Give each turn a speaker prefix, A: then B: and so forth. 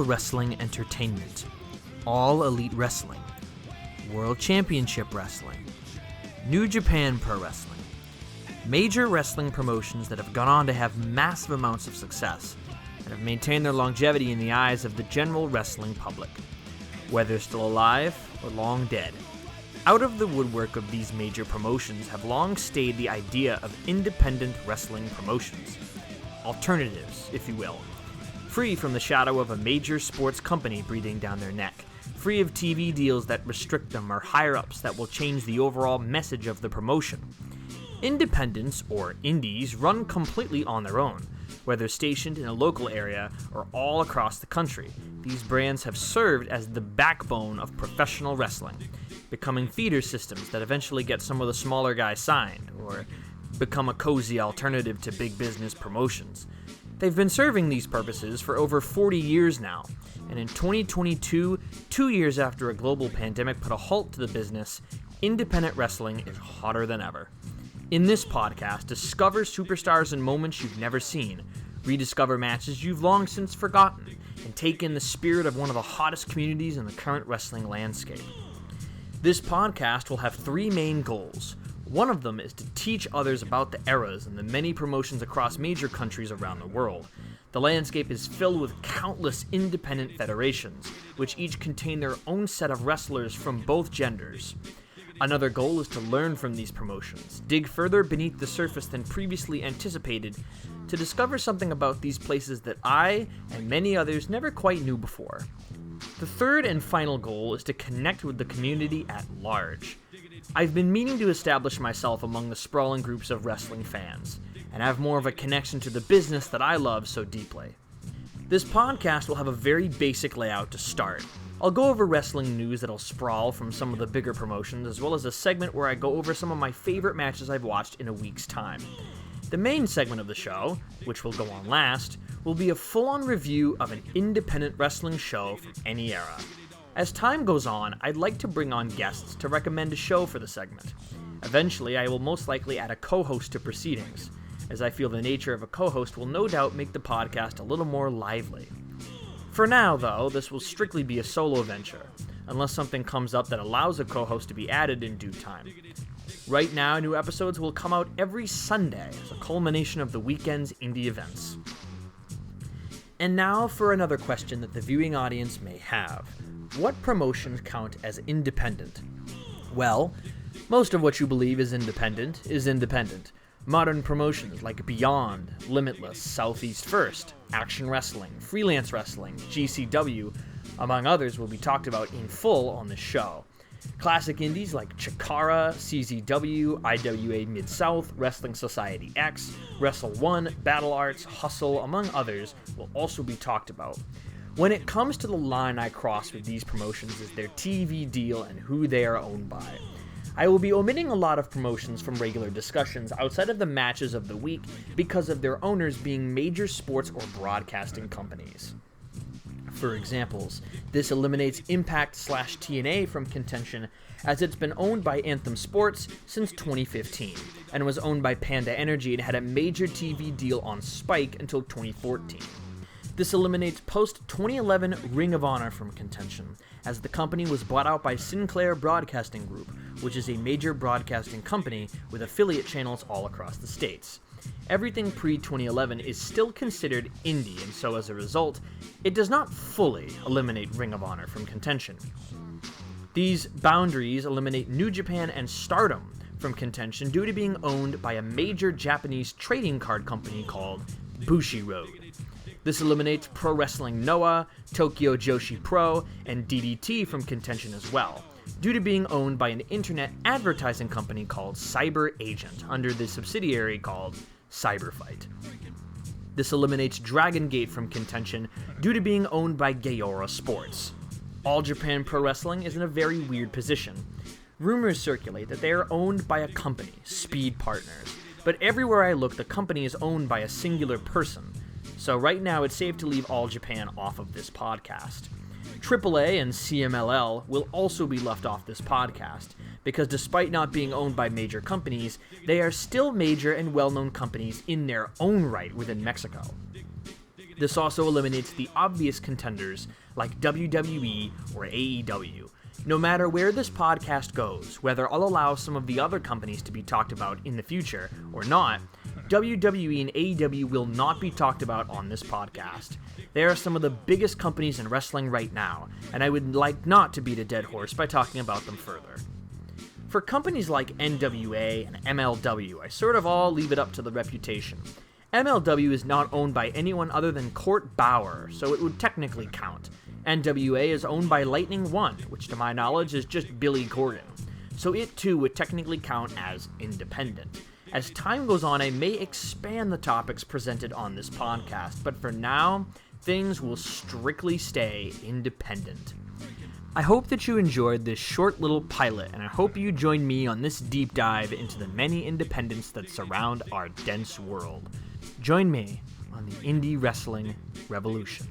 A: Wrestling Entertainment, All Elite Wrestling, World Championship Wrestling, New Japan Pro Wrestling. Major wrestling promotions that have gone on to have massive amounts of success and have maintained their longevity in the eyes of the general wrestling public, whether still alive or long dead. Out of the woodwork of these major promotions have long stayed the idea of independent wrestling promotions, alternatives, if you will, free from the shadow of a major sports company breathing down their neck, free of TV deals that restrict them or higher-ups that will change the overall message of the promotion. Independents, or indies, run completely on their own, whether stationed in a local area or all across the country. These brands have served as the backbone of professional wrestling, becoming feeder systems that eventually get some of the smaller guys signed, or become a cozy alternative to big business promotions. They've been serving these purposes for over 40 years now, and in 2022, 2 years after a global pandemic put a halt to the business, independent wrestling is hotter than ever. In this podcast, discover superstars and moments you've never seen, rediscover matches you've long since forgotten, and take in the spirit of one of the hottest communities in the current wrestling landscape. This podcast will have three main goals. One of them is to teach others about the eras and the many promotions across major countries around the world. The landscape is filled with countless independent federations, which each contain their own set of wrestlers from both genders. Another goal is to learn from these promotions, dig further beneath the surface than previously anticipated, to discover something about these places that I and many others never quite knew before. The third and final goal is to connect with the community at large. I've been meaning to establish myself among the sprawling groups of wrestling fans, and have more of a connection to the business that I love so deeply. This podcast will have a very basic layout to start. I'll go over wrestling news that'll sprawl from some of the bigger promotions, as well as a segment where I go over some of my favorite matches I've watched in a week's time. The main segment of the show, which will go on last, will be a full-on review of an independent wrestling show from any era. As time goes on, I'd like to bring on guests to recommend a show for the segment. Eventually, I will most likely add a co-host to proceedings, as I feel the nature of a co-host will no doubt make the podcast a little more lively. For now, though, this will strictly be a solo venture, unless something comes up that allows a co-host to be added in due time. Right now, new episodes will come out every Sunday as a culmination of the weekend's indie events. And now for another question that the viewing audience may have. What promotions count as independent? Well, most of what you believe is independent is independent. Modern promotions like Beyond, Limitless, Southeast First, Action Wrestling, Freelance Wrestling, GCW, among others, will be talked about in full on this show. Classic indies like Chikara, CZW, IWA Mid-South, Wrestling Society X, Wrestle One, Battle Arts, Hustle, among others, will also be talked about. When it comes to the line I cross with these promotions is their TV deal and who they are owned by. I will be omitting a lot of promotions from regular discussions outside of the matches of the week because of their owners being major sports or broadcasting companies. For examples, this eliminates Impact/TNA from contention as it's been owned by Anthem Sports since 2015 and was owned by Panda Energy and had a major TV deal on Spike until 2014. This eliminates post-2011 Ring of Honor from contention, as the company was bought out by Sinclair Broadcasting Group, which is a major broadcasting company with affiliate channels all across the states. Everything pre-2011 is still considered indie, and so as a result, it does not fully eliminate Ring of Honor from contention. These boundaries eliminate New Japan and Stardom from contention due to being owned by a major Japanese trading card company called Bushiroad. This eliminates Pro Wrestling Noah, Tokyo Joshi Pro, and DDT from contention as well, due to being owned by an internet advertising company called Cyber Agent under the subsidiary called Cyberfight. This eliminates Dragon Gate from contention due to being owned by Gaora Sports. All Japan Pro Wrestling is in a very weird position. Rumors circulate that they are owned by a company, Speed Partners, but everywhere I look the company is owned by a singular person. So right now it's safe to leave All Japan off of this podcast. AAA and CMLL will also be left off this podcast, because despite not being owned by major companies, they are still major and well-known companies in their own right within Mexico. This also eliminates the obvious contenders like WWE or AEW. No matter where this podcast goes, whether I'll allow some of the other companies to be talked about in the future or not, WWE and AEW will not be talked about on this podcast. They are some of the biggest companies in wrestling right now, and I would like not to beat a dead horse by talking about them further. For companies like NWA and MLW, I sort of all leave it up to the reputation. MLW is not owned by anyone other than Court Bauer, so it would technically count. NWA is owned by Lightning One, which to my knowledge is just Billy Corgan, so it too would technically count as independent. As time goes on, I may expand the topics presented on this podcast, but for now, things will strictly stay independent. I hope that you enjoyed this short little pilot, and I hope you join me on this deep dive into the many independents that surround our dense world. Join me on the Indie Wrestling Revolution.